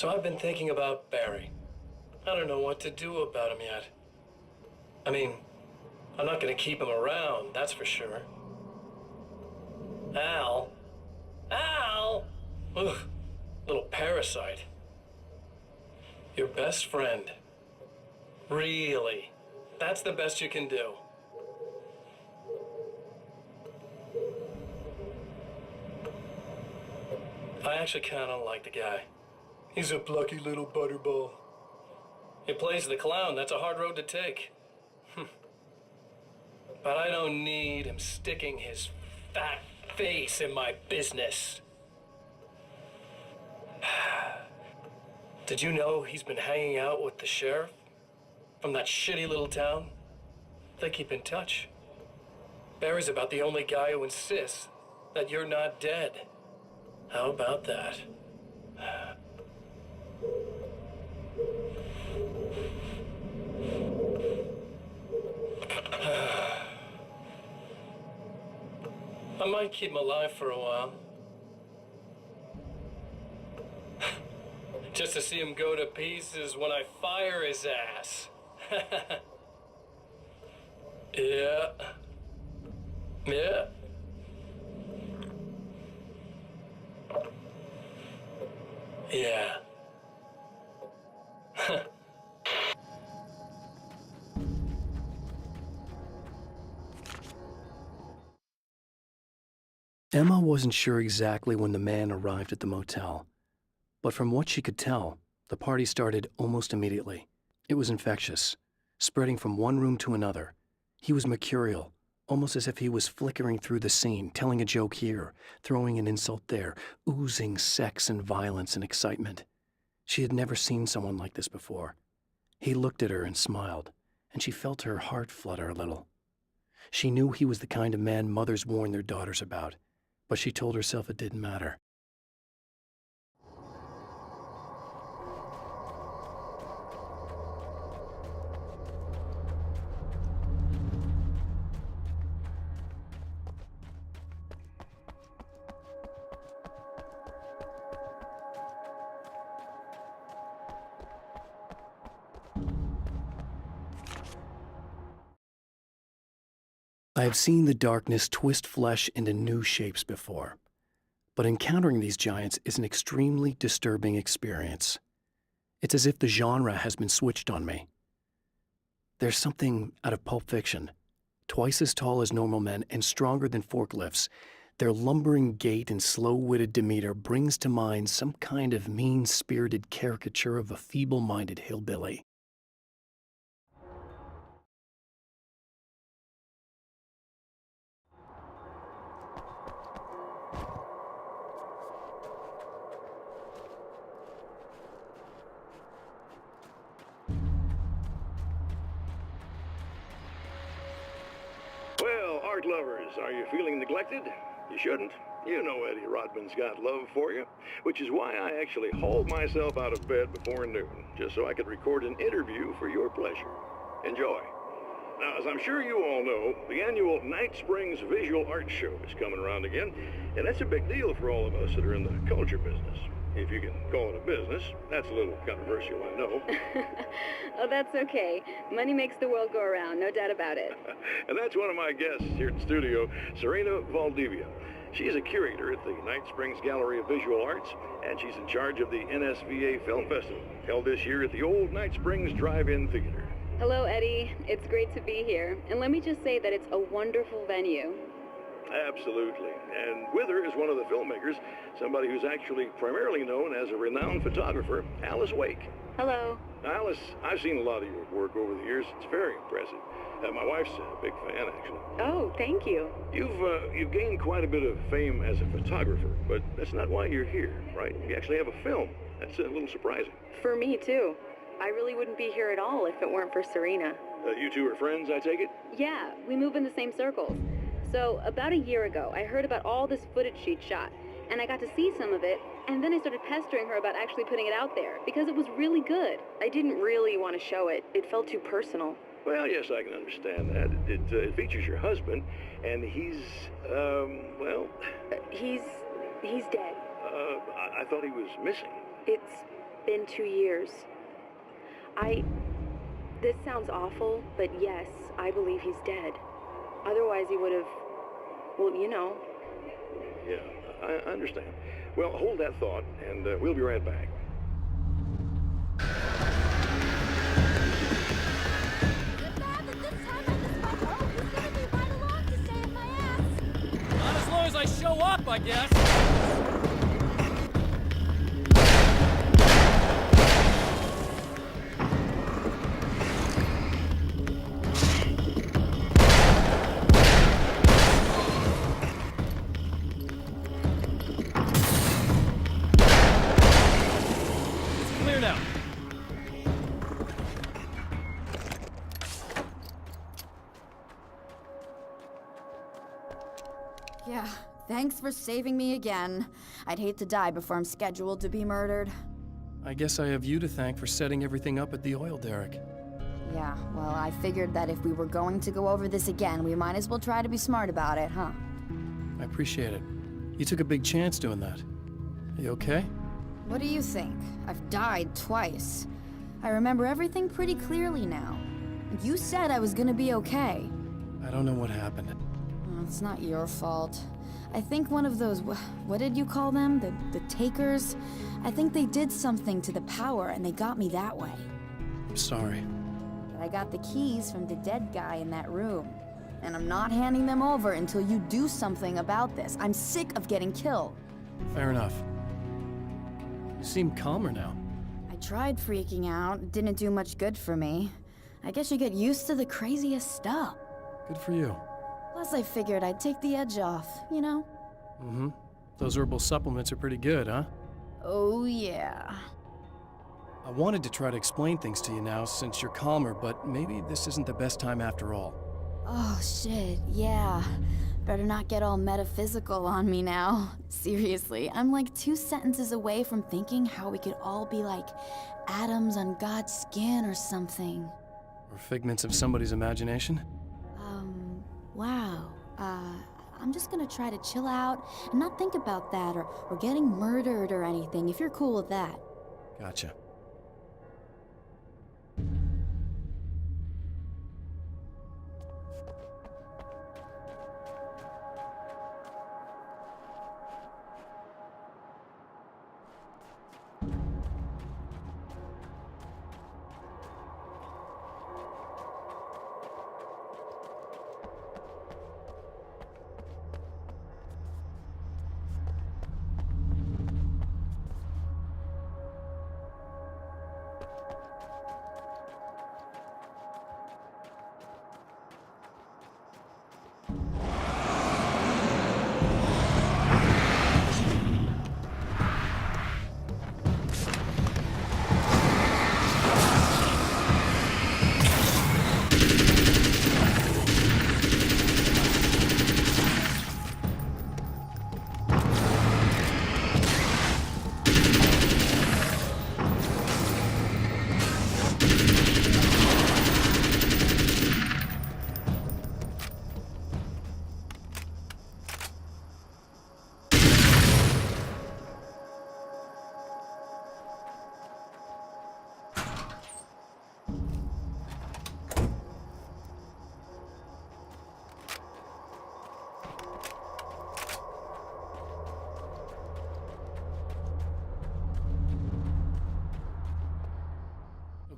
So I've been thinking about Barry. I don't know what to do about him yet. I mean, I'm not gonna keep him around, that's for sure. Al? Al! Ugh, little parasite. Your best friend. Really? That's the best you can do. I actually kinda like the guy. He's a plucky little butterball. He plays the clown. That's a hard road to take. But I don't need him sticking his fat face in my business. Did you know he's been hanging out with the sheriff from that shitty little town? They keep in touch. Barry's about the only guy who insists that you're not dead. How about that? I might keep him alive for a while. Just to see him go to pieces when I fire his ass. Yeah. Yeah. Yeah. Emma wasn't sure exactly when the man arrived at the motel, but from what she could tell, the party started almost immediately. It was infectious, spreading from one room to another. He was mercurial, almost as if he was flickering through the scene, telling a joke here, throwing an insult there, oozing sex and violence and excitement. She had never seen someone like this before. He looked at her and smiled, and she felt her heart flutter a little. She knew he was the kind of man mothers warn their daughters about, but she told herself it didn't matter. I have seen the darkness twist flesh into new shapes before, but encountering these giants is an extremely disturbing experience. It's as if the genre has been switched on me. There's something out of Pulp Fiction. Twice as tall as normal men and stronger than forklifts, their lumbering gait and slow-witted demeanor brings to mind some kind of mean-spirited caricature of a feeble-minded hillbilly. Well, art lovers, are you feeling neglected? You shouldn't. You know Eddie Rodman's got love for you, which is why I actually hauled myself out of bed before noon, just so I could record an interview for your pleasure. Enjoy. Now, as I'm sure you all know, the annual Night Springs Visual Art Show is coming around again, and that's a big deal for all of us that are in the culture business. If you can call it a business. That's a little controversial, I know. Oh, that's okay. Money makes the world go around, no doubt about it. And that's one of my guests here at the studio, Serena Valdivia. She's a curator at the Night Springs Gallery of Visual Arts, and she's in charge of the NSVA Film Festival, held this year at the old Night Springs Drive-In Theater. Hello, Eddie. It's great to be here. And let me just say that it's a wonderful venue. Absolutely. And with her is one of the filmmakers, somebody who's actually primarily known as a renowned photographer, Alice Wake. Hello. Now, Alice, I've seen a lot of your work over the years. It's very impressive. My wife's a big fan, actually. Oh, thank you. You've gained quite a bit of fame as a photographer, but that's not why you're here, right? You actually have a film. That's a little surprising. For me, too. I really wouldn't be here at all if it weren't for Serena. You two are friends, I take it? Yeah, we move in the same circles. So, about a year ago, I heard about all this footage she'd shot, and I got to see some of it, and then I started pestering her about actually putting it out there, because it was really good. I didn't really want to show it. It felt too personal. Well, yes, I can understand that. It features your husband, and he's, He's dead. I thought he was missing. It's been 2 years. This sounds awful, but yes, I believe he's dead. Otherwise he would have, well, you know. Yeah, I understand. Well, hold that thought, and we'll be right back. Not as long as I show up, I guess. Now. Yeah, thanks for saving me again. I'd hate to die before I'm scheduled to be murdered. I guess I have you to thank for setting everything up at the oil derrick. Yeah, well, I figured that if we were going to go over this again, we might as well try to be smart about it, huh? I appreciate it. You took a big chance doing that. Are you okay? What do you think? I've died twice. I remember everything pretty clearly now. You said I was gonna be okay. I don't know what happened. Well, it's not your fault. I think one of those, what did you call them? The takers? I think they did something to the power and they got me that way. I'm sorry. But I got the keys from the dead guy in that room. And I'm not handing them over until you do something about this. I'm sick of getting killed. Fair enough. You seem calmer now. I tried freaking out. It didn't do much good for me. I guess you get used to the craziest stuff. Good for you. Plus, I figured I'd take the edge off, you know? Mm-hmm. Those herbal supplements are pretty good, huh? Oh, yeah. I wanted to try to explain things to you now since you're calmer, but maybe this isn't the best time after all. Oh, shit, yeah. Better not get all metaphysical on me now. Seriously, I'm like 2 sentences away from thinking how we could all be like atoms on God's skin or something. Or figments of somebody's imagination? Wow. I'm just gonna try to chill out and not think about that or getting murdered or anything, if you're cool with that. Gotcha.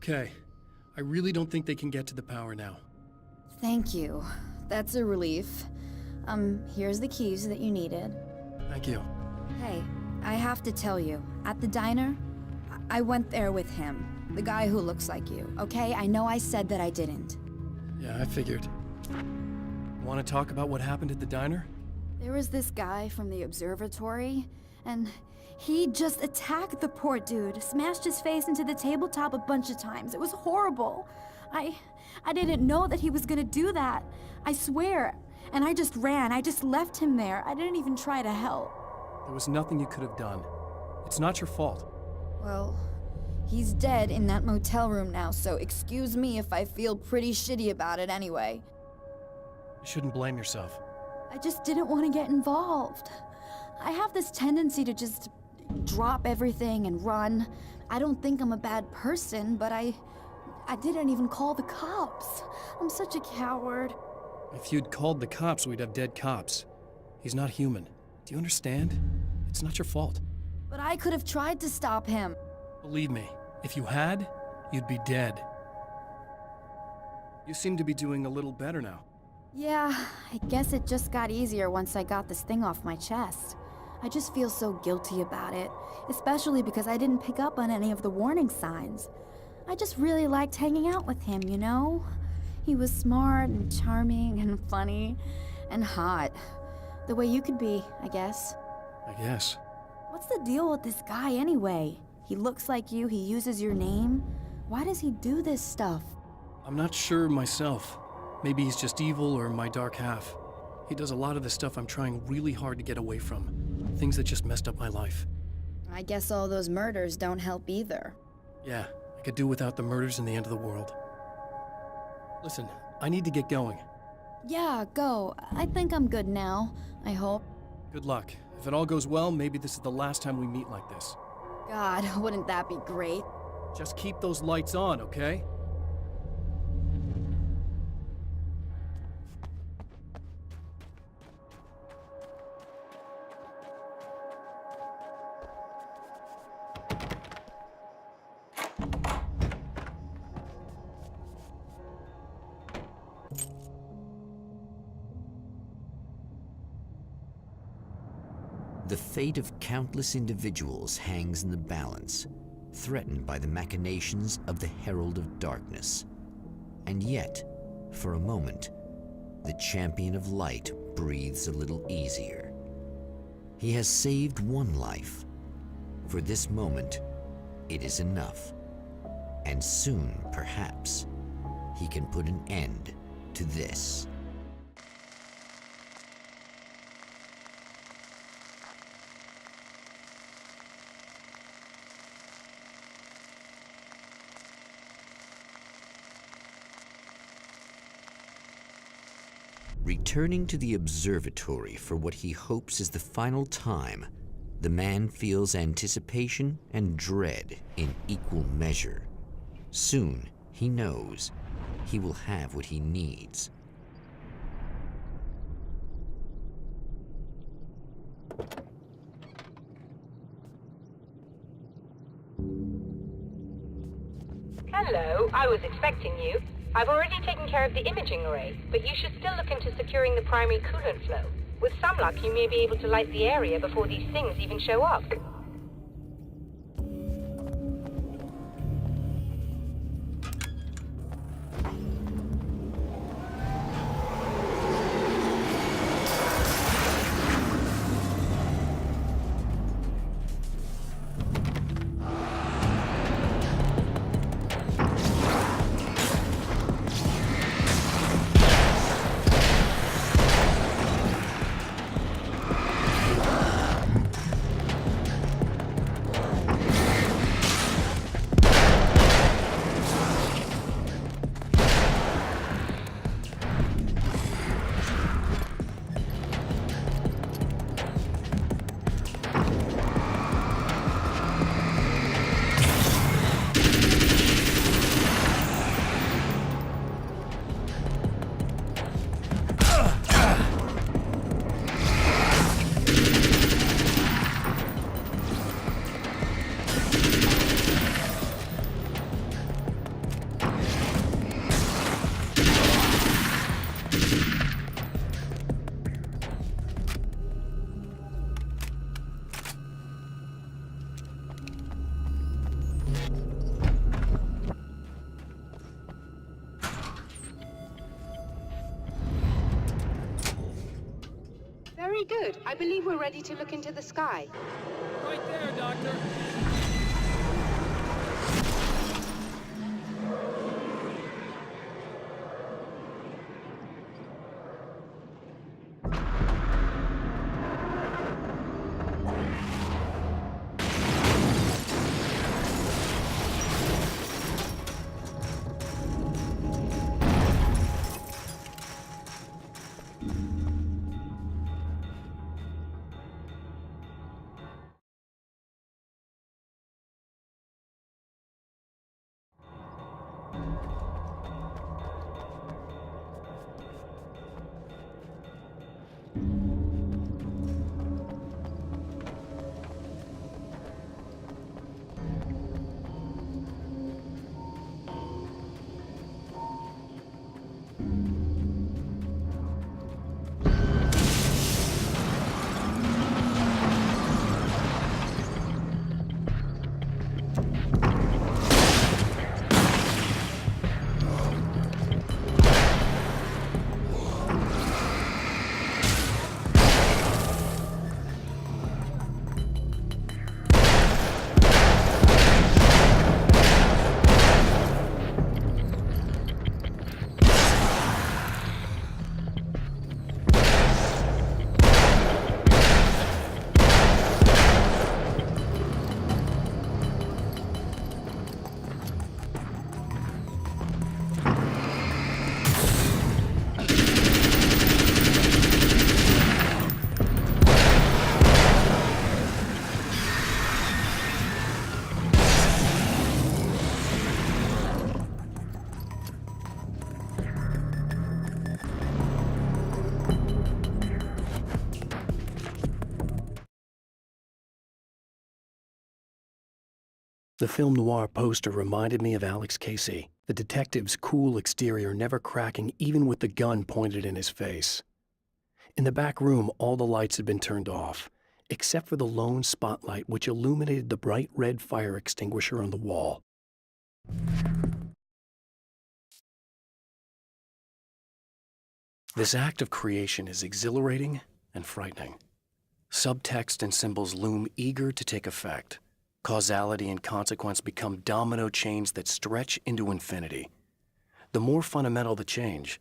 Okay. I really don't think they can get to the power now. Thank you. That's a relief. Here's the keys that you needed. Thank you. Hey, I have to tell you, at the diner, I went there with him. The guy who looks like you, okay? I know I said that I didn't. Yeah, I figured. Want to talk about what happened at the diner? There was this guy from the observatory, and he just attacked the poor dude, smashed his face into the tabletop a bunch of times. It was horrible. I didn't know that he was gonna do that. I swear. And I just ran. I just left him there. I didn't even try to help. There was nothing you could have done. It's not your fault. Well, he's dead in that motel room now, so excuse me if I feel pretty shitty about it anyway. You shouldn't blame yourself. I just didn't want to get involved. I have this tendency to just drop everything and run. I don't think I'm a bad person, but I didn't even call the cops. I'm such a coward. If you'd called the cops, we'd have dead cops. He's not human. Do you understand? It's not your fault. But I could have tried to stop him. Believe me, if you had, you'd be dead. You seem to be doing a little better now. Yeah, I guess it just got easier once I got this thing off my chest. I just feel so guilty about it, especially because I didn't pick up on any of the warning signs. I just really liked hanging out with him, you know? He was smart and charming and funny and hot. The way you could be, I guess. I guess. What's the deal with this guy anyway? He looks like you, he uses your name. Why does he do this stuff? I'm not sure myself. Maybe he's just evil or my dark half. He does a lot of the stuff I'm trying really hard to get away from. Things that just messed up my life. I guess all those murders don't help either. Yeah, I could do without the murders and the end of the world. Listen, I need to get going. Yeah, go. I think I'm good now. I hope. Good luck. If it all goes well, maybe this is the last time we meet like this. God, wouldn't that be great? Just keep those lights on, okay? The fate of countless individuals hangs in the balance, threatened by the machinations of the Herald of Darkness. And yet, for a moment, the Champion of Light breathes a little easier. He has saved one life. For this moment, it is enough. And soon, perhaps, he can put an end to this. Returning to the observatory for what he hopes is the final time, the man feels anticipation and dread in equal measure. Soon, he knows, he will have what he needs. Hello, I was expecting you. I've already taken care of the imaging array, but you should still look into securing the primary coolant flow. With some luck, you may be able to light the area before these things even show up. Very good. I believe we're ready to look into the sky. Right there, Doctor. The film noir poster reminded me of Alex Casey, the detective's cool exterior never cracking even with the gun pointed in his face. In the back room, all the lights had been turned off, except for the lone spotlight which illuminated the bright red fire extinguisher on the wall. This act of creation is exhilarating and frightening. Subtext and symbols loom eager to take effect. Causality and consequence become domino chains that stretch into infinity. The more fundamental the change,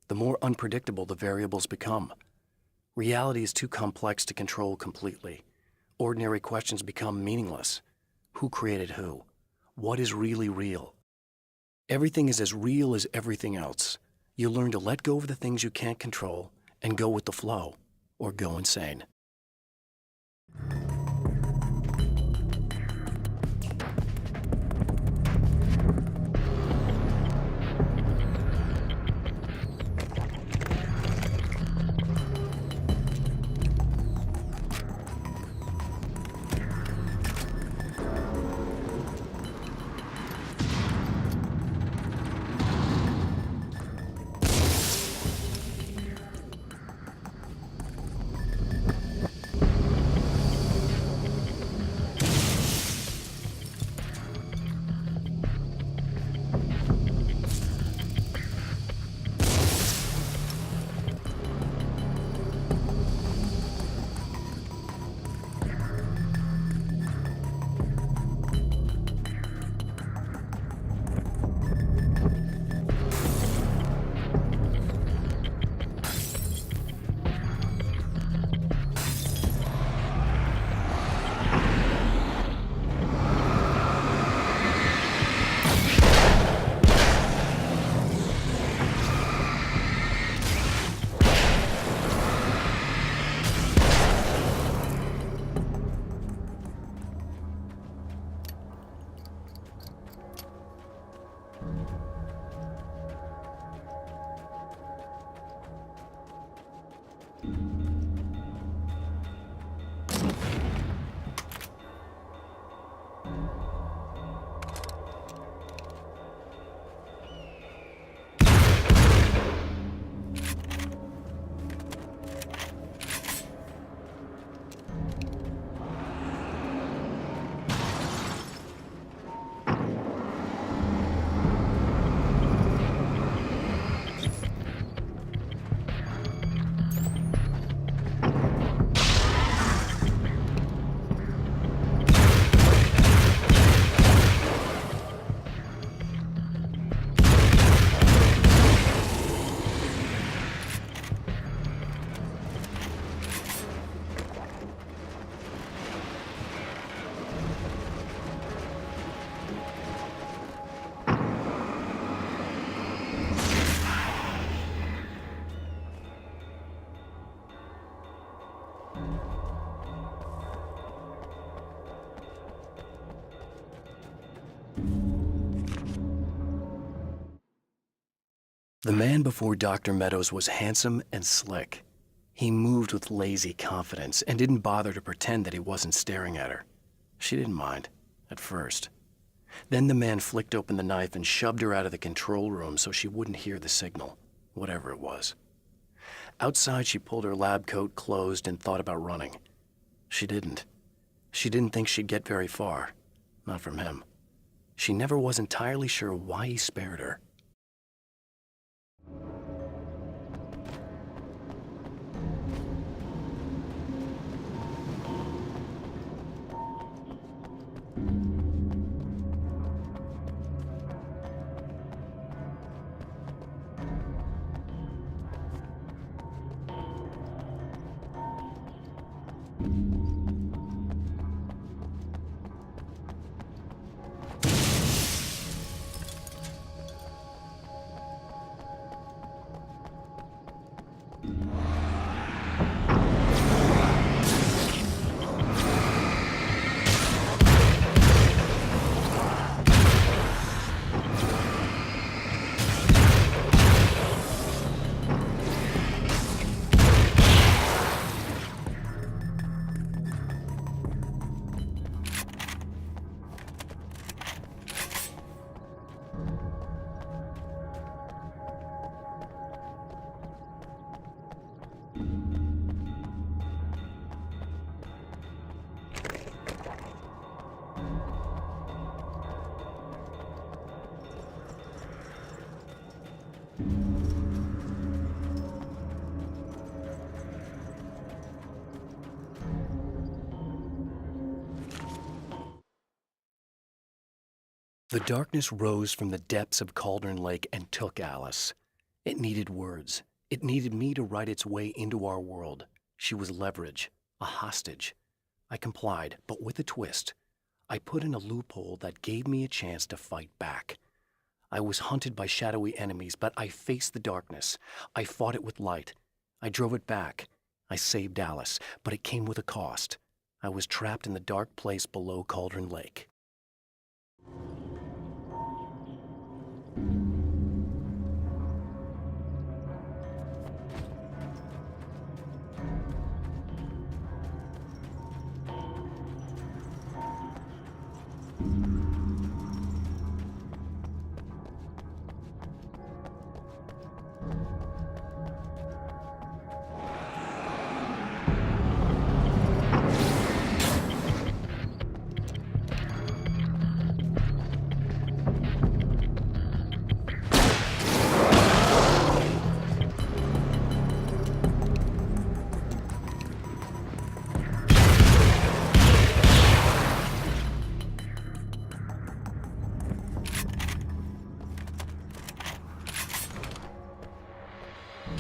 the more unpredictable the variables become. Reality is too complex to control completely. Ordinary questions become meaningless. Who created who? What is really real? Everything is as real as everything else. You learn to let go of the things you can't control and go with the flow, or go insane. The man before Dr. Meadows was handsome and slick. He moved with lazy confidence and didn't bother to pretend that he wasn't staring at her. She didn't mind, at first. Then the man flicked open the knife and shoved her out of the control room so she wouldn't hear the signal, whatever it was. Outside, she pulled her lab coat closed and thought about running. She didn't. She didn't think she'd get very far. Not from him. She never was entirely sure why he spared her. The darkness rose from the depths of Cauldron Lake and took Alice. It needed words. It needed me to write its way into our world. She was leverage, a hostage. I complied, but with a twist. I put in a loophole that gave me a chance to fight back. I was hunted by shadowy enemies, but I faced the darkness. I fought it with light. I drove it back. I saved Alice, but it came with a cost. I was trapped in the dark place below Cauldron Lake.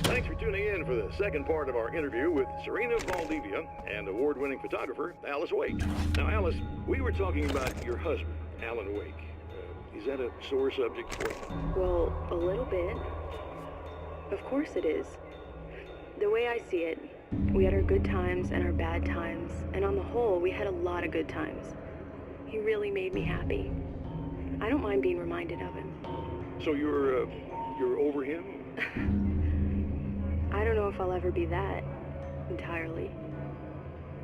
Thanks for tuning in for the second part of our interview with Serena Valdivia and award-winning photographer Alice Wake. Now, Alice, we were talking about your husband, Alan Wake. Is that a sore subject for you? Well, a little bit. Of course it is. The way I see it, we had our good times and our bad times, and on the whole, we had a lot of good times. He really made me happy. I don't mind being reminded of him. So you're over him? I don't know if I'll ever be that, entirely.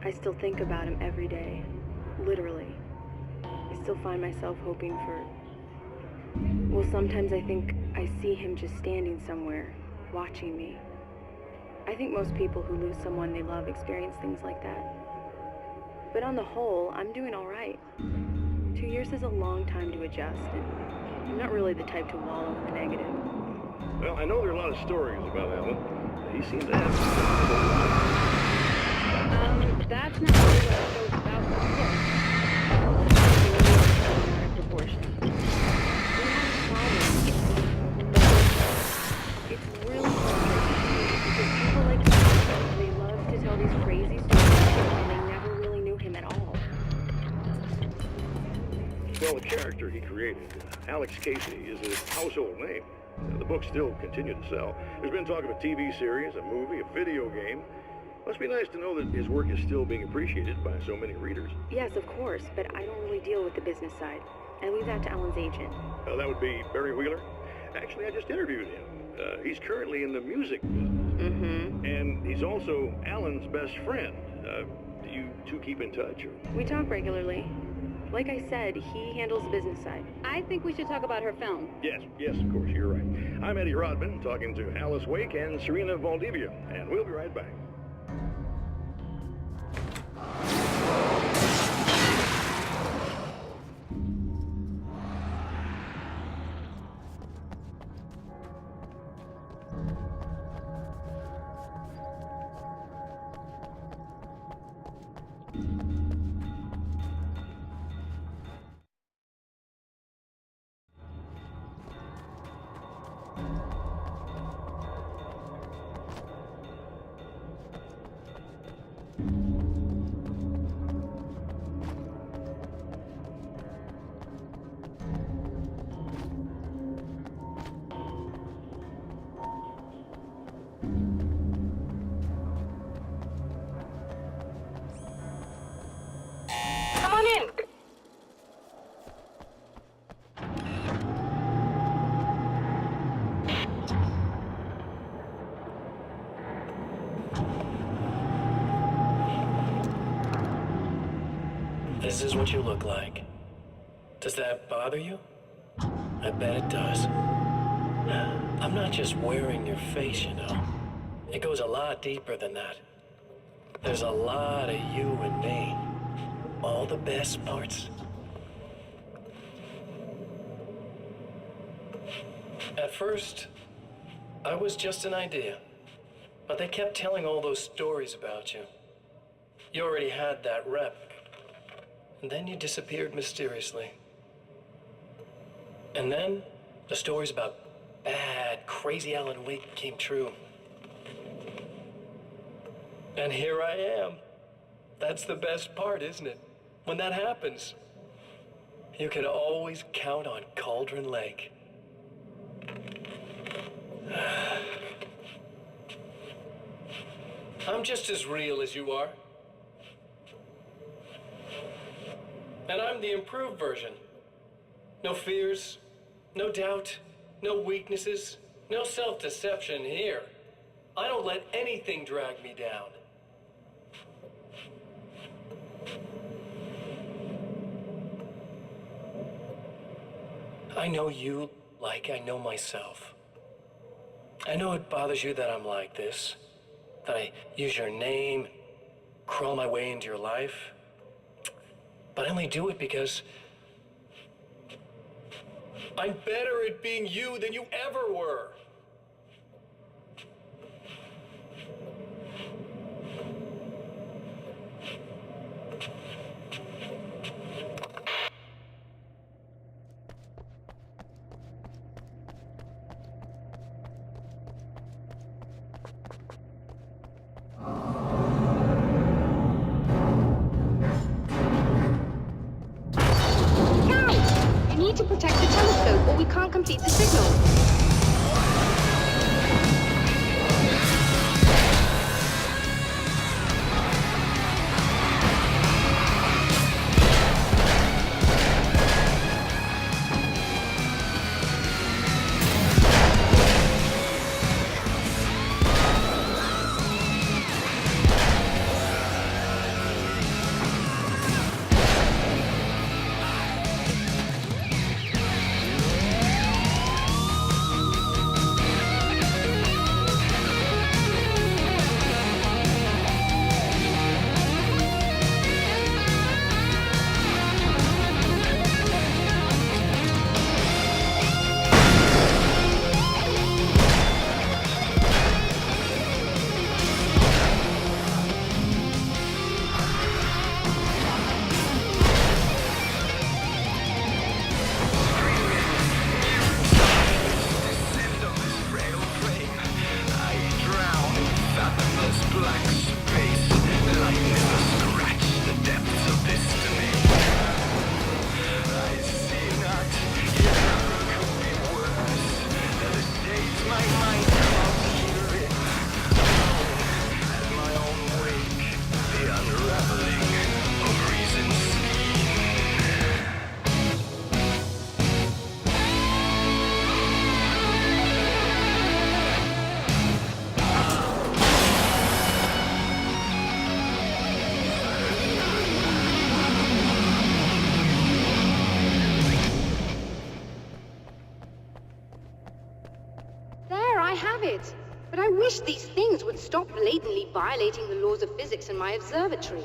I still think about him every day, literally. I still find myself hoping for... Well, sometimes I think I see him just standing somewhere, watching me. I think most people who lose someone they love experience things like that. But on the whole, I'm doing all right. 2 years is a long time to adjust, and I'm not really the type to wallow in the negative. Well, I know there are a lot of stories about Alan. He seemed to have... That's not really what the show's about, but look. Out of proportion. We have problems, but it's really frustrating because people like him, they love to tell these crazy stories and they never really knew him at all. Well, the character he created, Alex Casey, is a household name. The books still continue to sell. There's been talk of a TV series, a movie, a video game. Must be nice to know that his work is still being appreciated by so many readers. Yes, of course, but I don't really deal with the business side. I leave that to Alan's agent. That would be Barry Wheeler. Actually, I just interviewed him. He's currently in the music business. Mm-hmm. And he's also Alan's best friend. Do you two keep in touch? Or? We talk regularly. Like I said, he handles the business side. I think we should talk about her film. Yes, of course, you're right. I'm Eddie Rodman, talking to Alice Wake and Serena Valdivia, and we'll be right back. Come on in. This is what you look like. Does that bother you? I bet it does. I'm not just wearing your face, you know. It goes a lot deeper than that. There's a lot of you and me. All the best parts. At first, I was just an idea. But they kept telling all those stories about you. You already had that rep. And then you disappeared mysteriously. And then, the stories about bad, crazy Alan Wake came true. And here I am. That's the best part, isn't it? When that happens, you can always count on Cauldron Lake. I'm just as real as you are. And I'm the improved version. No fears, no doubt, no weaknesses, no self-deception here. I don't let anything drag me down. I know you like I know myself. I know it bothers you that I'm like this, that I use your name, crawl my way into your life. But I only do it because I'm better at being you than you ever were. You need to protect the telescope or we can't complete the signal. But I wish these things would stop blatantly violating the laws of physics in my observatory.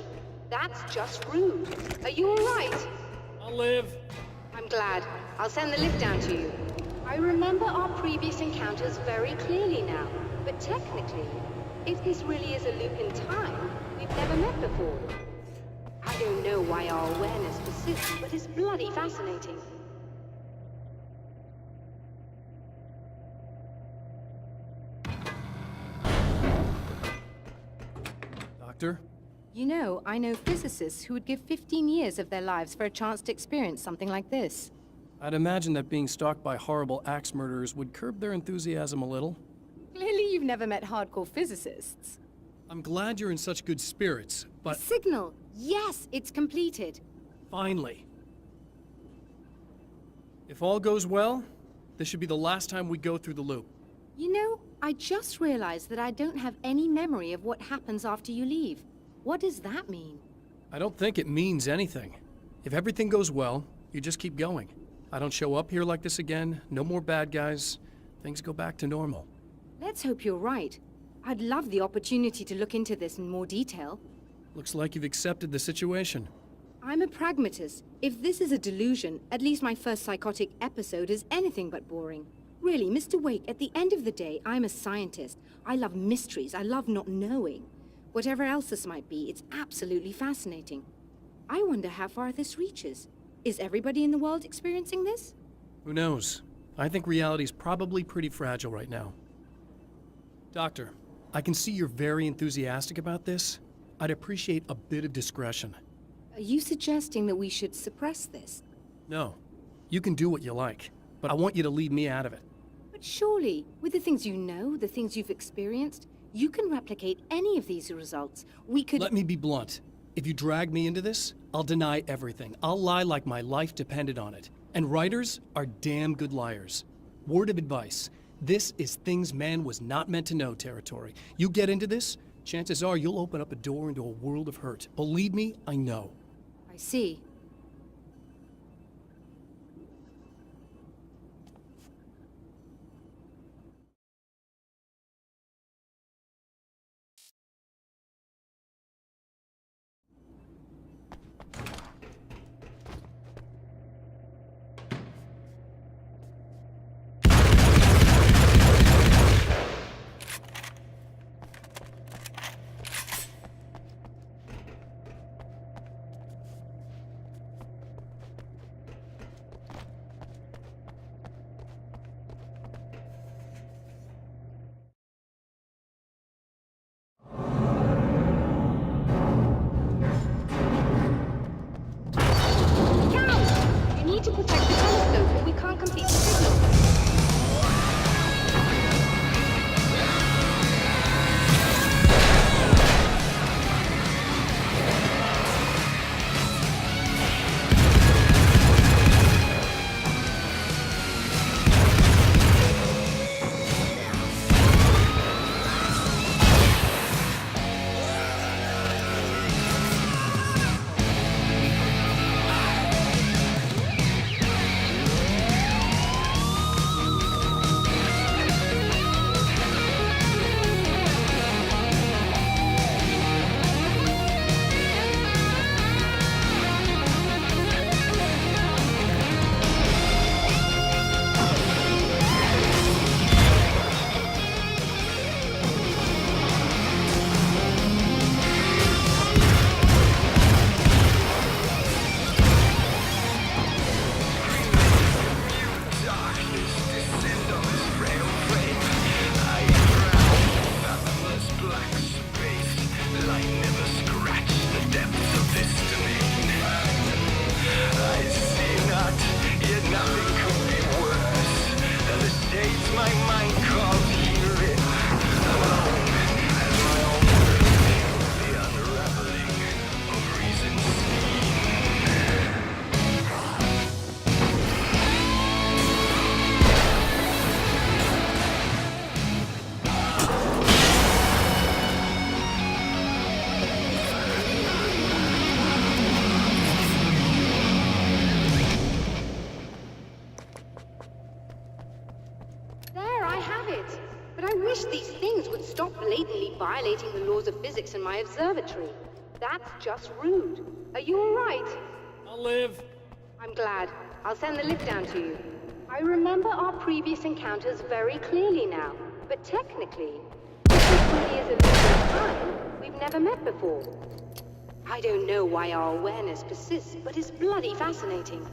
That's just rude. Are you all right? I'll live. I'm glad. I'll send the lift down to you. I remember our previous encounters very clearly now, but technically, if this really is a loop in time, we've never met before. I don't know why our awareness persists, but it's bloody fascinating. Doctor? You know, I know physicists who would give 15 years of their lives for a chance to experience something like this. I'd imagine that being stalked by horrible axe murderers would curb their enthusiasm a little. Clearly you've never met hardcore physicists. I'm glad you're in such good spirits, but Signal! Yes, it's completed. finally. If all goes well, this should be the last time we go through the loop. You know, I just realized that I don't have any memory of what happens after you leave. What does that mean? I don't think it means anything. If everything goes well, you just keep going. I don't show up here like this again, no more bad guys. Things go back to normal. Let's hope you're right. I'd love the opportunity to look into this in more detail. Looks like you've accepted the situation. I'm a pragmatist. If this is a delusion, at least my first psychotic episode is anything but boring. Really, Mr. Wake, at the end of the day, I'm a scientist. I love mysteries. I love not knowing. Whatever else this might be, it's absolutely fascinating. I wonder how far this reaches. Is everybody in the world experiencing this? Who knows? I think reality's probably pretty fragile right now. Doctor, I can see you're very enthusiastic about this. I'd appreciate a bit of discretion. Are you suggesting that we should suppress this? No, you can do what you like, but I want you to leave me out of it. But surely, with the things you know, the things you've experienced, you can replicate any of these results. We could... Let me be blunt. If you drag me into this, I'll deny everything. I'll lie like my life depended on it. And writers are damn good liars. Word of advice. This is things man was not meant to know territory. You get into this, chances are you'll open up a door into a world of hurt. Believe me, I know. I see. You need to protect the telescope or we can't complete the signal. Violating the laws of physics in my observatory. That's just rude. Are you all right? I'll live. I'm glad. I'll send the lift down to you. I remember our previous encounters very clearly now, but technically, this really is a loop of time. We've never met before. I don't know why our awareness persists, but it's bloody fascinating.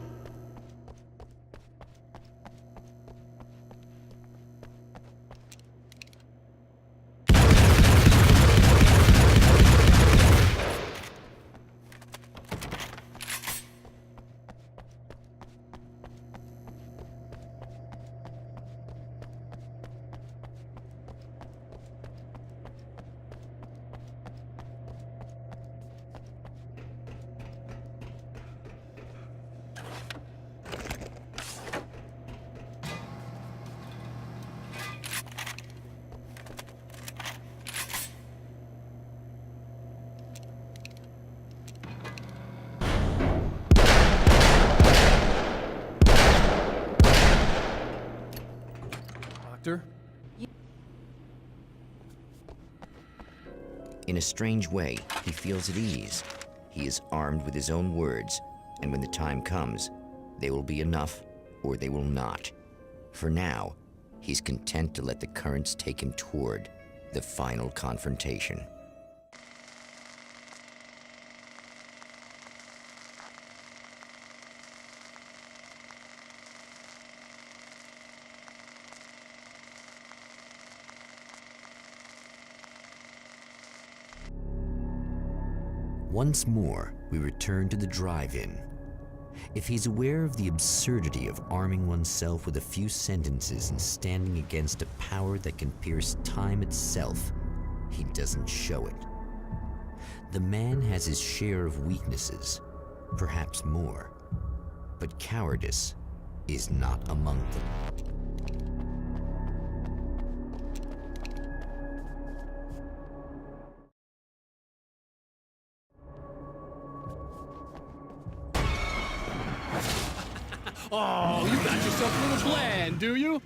Doctor? In a strange way, he feels at ease. He is armed with his own words, and when the time comes, they will be enough or they will not. For now, he's content to let the currents take him toward the final confrontation. Once more, we return to the drive-in. If he's aware of the absurdity of arming oneself with a few sentences and standing against a power that can pierce time itself, he doesn't show it. The man has his share of weaknesses, perhaps more, but cowardice is not among them. Oh, you got yourself a little bland, do you?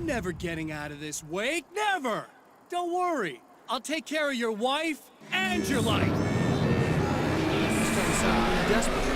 never getting out of this, Wake. Never! Don't worry. I'll take care of your wife and your life. You're starting to sound a little desperate.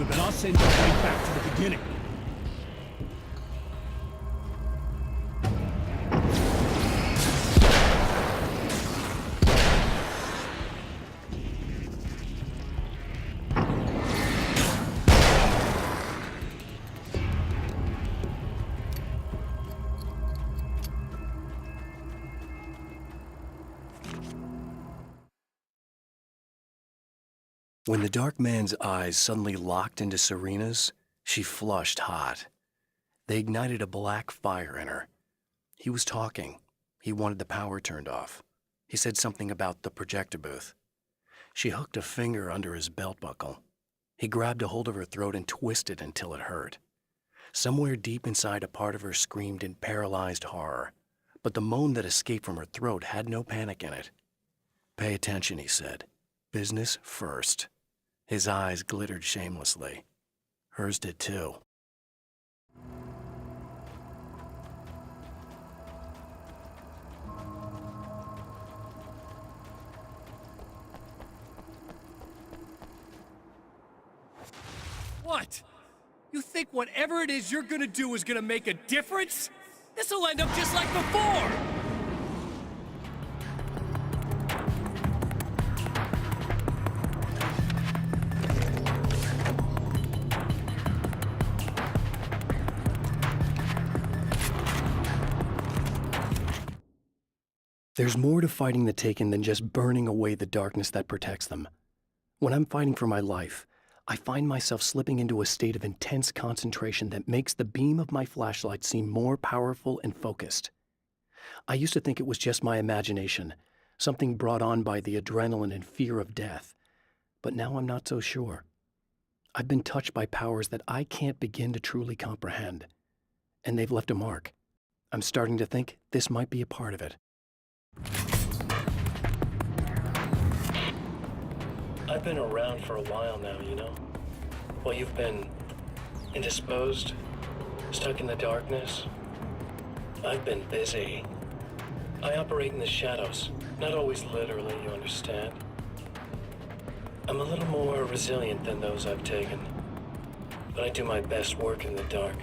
But I'll send you right back to the beginning. When the dark man's eyes suddenly locked into Serena's, she flushed hot. They ignited a black fire in her. He was talking. He wanted the power turned off. He said something about the projector booth. She hooked a finger under his belt buckle. He grabbed a hold of her throat and twisted until it hurt. Somewhere deep inside, a part of her screamed in paralyzed horror, but the moan that escaped from her throat had no panic in it. "Pay attention," he said. "Business first." His eyes glittered shamelessly. Hers did too. What? You think whatever it is you're gonna do is gonna make a difference? This'll end up just like before! There's more to fighting the Taken than just burning away the darkness that protects them. When I'm fighting for my life, I find myself slipping into a state of intense concentration that makes the beam of my flashlight seem more powerful and focused. I used to think it was just my imagination, something brought on by the adrenaline and fear of death, but now I'm not so sure. I've been touched by powers that I can't begin to truly comprehend, and they've left a mark. I'm starting to think this might be a part of it. I've been around for a while now, you know? While you've been indisposed, stuck in the darkness, I've been busy. I operate in the shadows, not always literally, you understand? I'm a little more resilient than those I've taken, but I do my best work in the dark.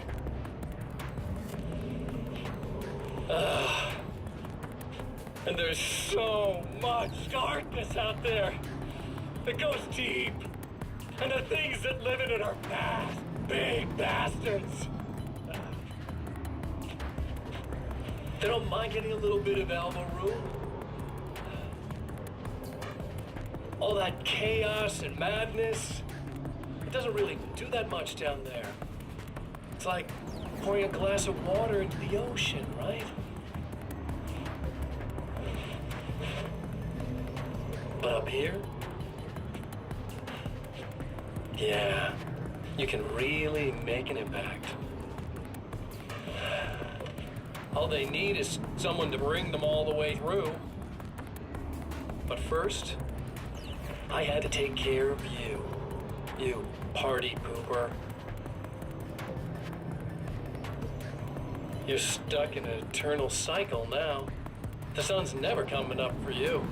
And there's so much darkness out there that goes deep. And the things that live in it are bad, big bastards. They don't mind getting a little bit of elbow room. All that chaos and madness, it doesn't really do that much down there. It's like pouring a glass of water into the ocean, right? But up here, yeah, you can really make an impact. All they need is someone to bring them all the way through. But first, I had to take care of you. You party pooper. You're stuck in an eternal cycle now. The sun's never coming up for you.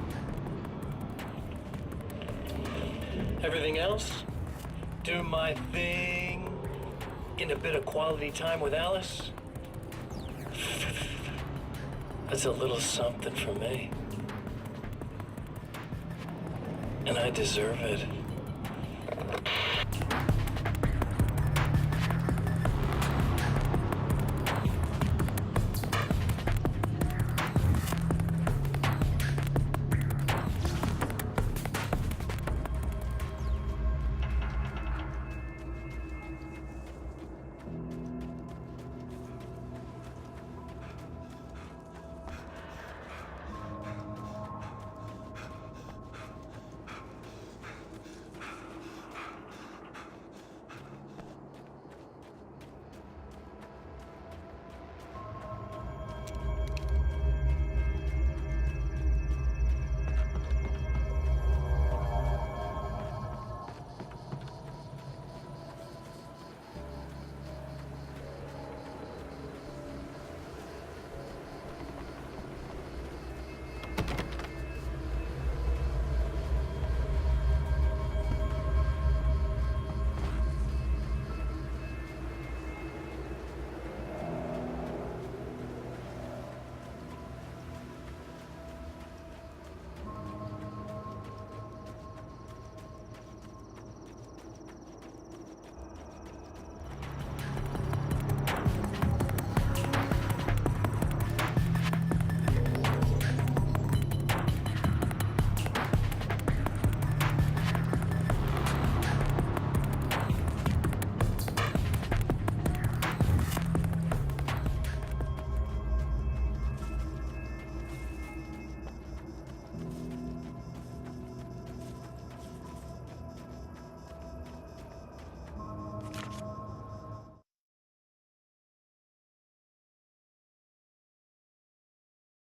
Everything else? Do my thing. Getting a bit of quality time with Alice? That's a little something for me. And I deserve it.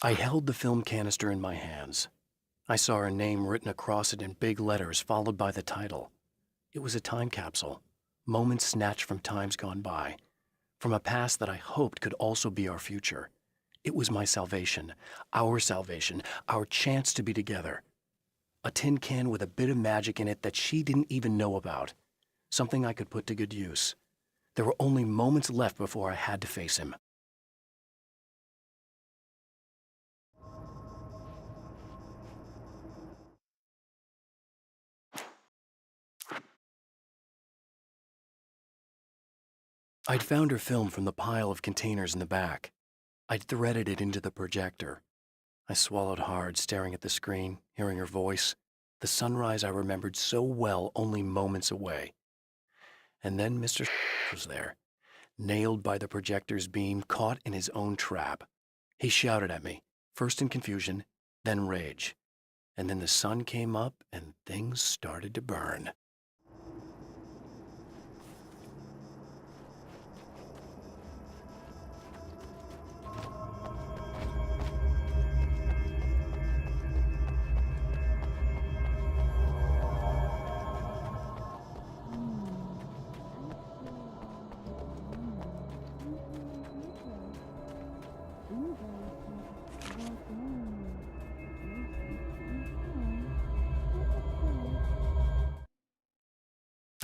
I held the film canister in my hands. I saw her name written across it in big letters, followed by the title. It was a time capsule, moments snatched from times gone by, from a past that I hoped could also be our future. It was my salvation, our chance to be together. A tin can with a bit of magic in it that she didn't even know about, something I could put to good use. There were only moments left before I had to face him. I'd found her film from the pile of containers in the back. I'd threaded it into the projector. I swallowed hard, staring at the screen, hearing her voice, the sunrise I remembered so well only moments away. And then Mr. was there, nailed by the projector's beam, caught in his own trap. He shouted at me, first in confusion, then rage. And then the sun came up and things started to burn.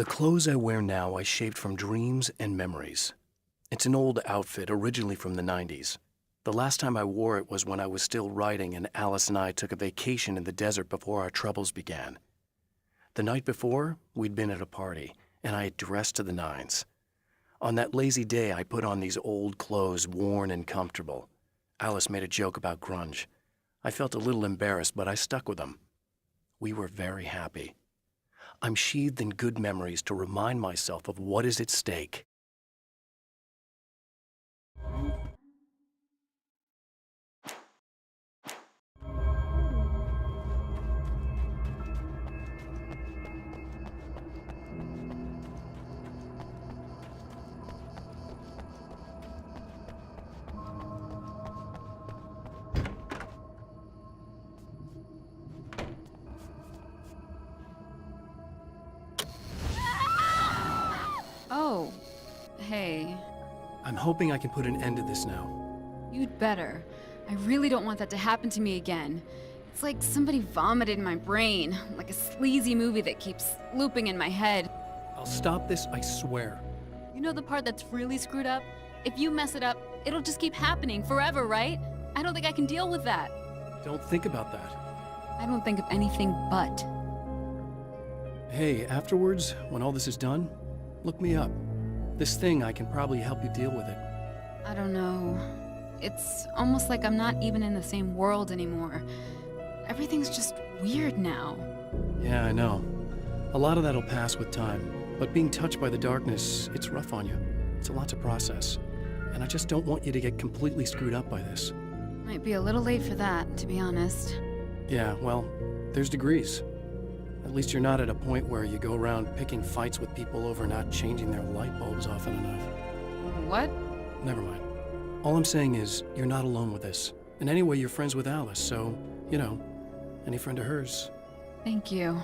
The clothes I wear now I shaped from dreams and memories. It's an old outfit, originally from the 90s. The last time I wore it was when I was still writing and Alice and I took a vacation in the desert before our troubles began. The night before, we'd been at a party, and I had dressed to the nines. On that lazy day, I put on these old clothes, worn and comfortable. Alice made a joke about grunge. I felt a little embarrassed, but I stuck with them. We were very happy. I'm sheathed in good memories to remind myself of what is at stake. hoping I can put an end to this now. You'd better. I really don't want that to happen to me again. It's like somebody vomited in my brain, like a sleazy movie that keeps looping in my head. I'll stop this, I swear. You know the part that's really screwed up? If you mess it up, it'll just keep happening forever, right? I don't think I can deal with that. Don't think about that. I don't think of anything but. Hey, afterwards, when all this is done, look me up. This thing, I can probably help you deal with it. I don't know. It's almost like I'm not even in the same world anymore. Everything's just weird now. Yeah, I know. A lot of that'll pass with time. But being touched by the darkness, it's rough on you. It's a lot to process. And I just don't want you to get completely screwed up by this. Might be a little late for that, to be honest. Yeah, well, there's degrees. At least you're not at a point where you go around picking fights with people over not changing their light bulbs often enough. What? Never mind. All I'm saying is, you're not alone with this. And anyway, you're friends with Alice, so, you know, any friend of hers. Thank you.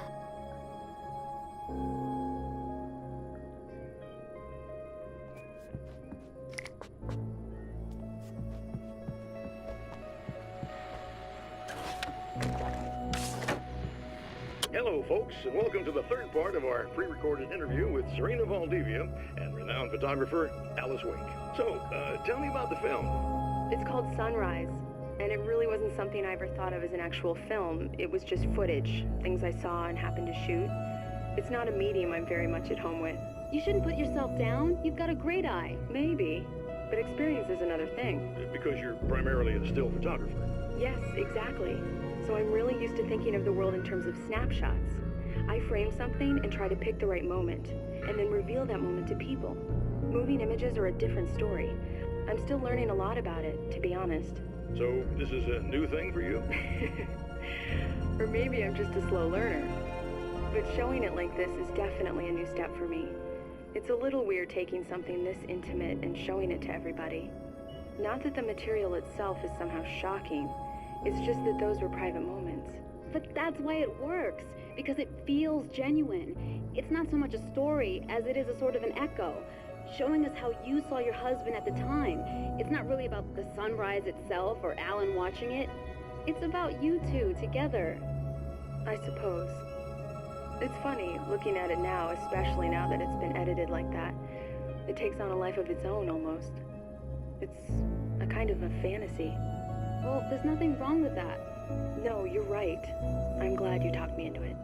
Hello, folks, and welcome to the third part of our pre-recorded interview with Serena Valdivia and renowned photographer Alice Wake. So, tell me about the film. It's called Sunrise, and it really wasn't something I ever thought of as an actual film. It was just footage, things I saw and happened to shoot. It's not a medium I'm very much at home with. You shouldn't put yourself down. You've got a great eye. Maybe, but experience is another thing. Because you're primarily a still photographer. Yes, exactly. So I'm really used to thinking of the world in terms of snapshots. I frame something and try to pick the right moment, and then reveal that moment to people. Moving images are a different story. I'm still learning a lot about it, to be honest. So, this is a new thing for you? Or maybe I'm just a slow learner. But showing it like this is definitely a new step for me. It's a little weird taking something this intimate and showing it to everybody. Not that the material itself is somehow shocking. It's just that those were private moments. But that's why it works, because it feels genuine. It's not so much a story as it is a sort of an echo, showing us how you saw your husband at the time. It's not really about the sunrise itself or Alan watching it. It's about you two together. I suppose. It's funny, looking at it now, especially now that it's been edited like that. It takes on a life of its own, almost. It's a kind of a fantasy. Well, there's nothing wrong with that. No, you're right. I'm glad you talked me into it.